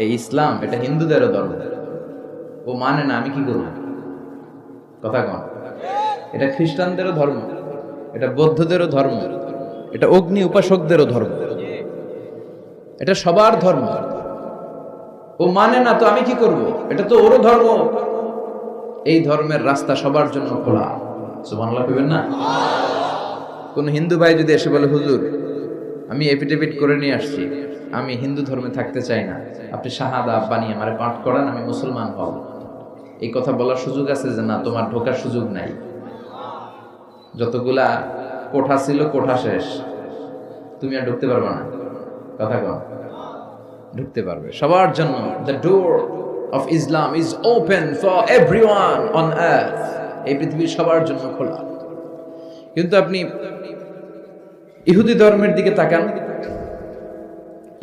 এই ইসলাম এটা হিন্দুদেরও ধর্ম। ও মানে না, আমি কি করব? কথা কন। এটা খ্রিস্টানদেরও ধর্ম, এটা বৌদ্ধদেরও ধর্ম, এটা অগ্নি উপাসকদেরও ধর্ম, এটা সবার ধর্ম। ও মানে না তো আমি কি করব? এটা তো ওরও ধর্ম। এই ধর্মের রাস্তা সবার জন্য খোলা। সুবহানাল্লাহ কইবেন না? কোন হিন্দু ভাই যদি এসে বলে, হুজুর আমি এফিডেভিট করে নিয়ে আসছি, আমি হিন্দু ধর্মে থাকতে চাই না, আপনি শাহাদা বানিয়ে আমারে পাঠ করান, আমি মুসলমান হব, এই কথা বলার সুযোগ আছে? যে না, তোমার ঢোকার সুযোগ নাই। যতগুলা কোঠা ছিল কোঠা শেষ, তুমি আর ঢুকতে পারবে না। কথা কন। ঢুকতে পারবে সবার জন্য। The door of Islam is open for everyone on earth. এই পৃথিবীর সবার জন্য খোলা। কিন্তু আপনি ইহুদি ধর্মের দিকে তাকান।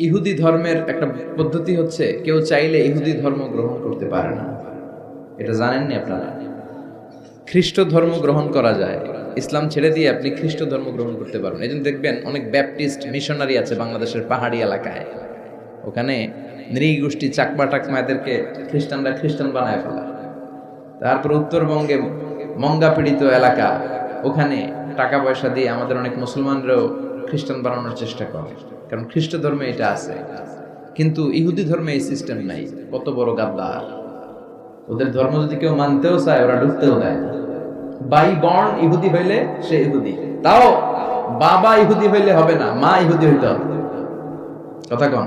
ইহুদি ধর্মের একটা পদ্ধতি হচ্ছে, কেউ চাইলে ইহুদি ধর্ম গ্রহণ করতে পারে না। এটা জানেননি আপনারা? খ্রিস্ট ধর্ম গ্রহণ করা যায়, ইসলাম ছেড়ে দিয়ে আপনি খ্রিস্ট ধর্ম গ্রহণ করতে পারবেন। এই জন্য দেখবেন অনেক ব্যাপটিস্ট মিশনারি আছে বাংলাদেশের পাহাড়ি এলাকায়, ওখানে নৃগোষ্ঠী চাকমা টাকমা এদেরকে খ্রিস্টানরা খ্রিস্টান বানায় ফেলা। তারপর উত্তরবঙ্গে মঙ্গা পীড়িত এলাকা, ওখানে টাকা পয়সা দিয়ে আমাদের অনেক মুসলমানরাও খ্রিস্টান বানানোর চেষ্টা করে, কারণ খ্রিস্ট ধর্মে এটা আছে। কিন্তু ইহুদি ধর্মে এই সিস্টেম নাই। কত বড় গাদ্দার! ওদের ধর্ম যদি কেউ মানতেও চায়, ওরা ঢুকতেও দেয় না। বাই বর্ন ইহুদি হইলে সে ইহুদি, তাও বাবা ইহুদি হইলে হবে না, মা ইহুদি হইতে হবে। কথা কন।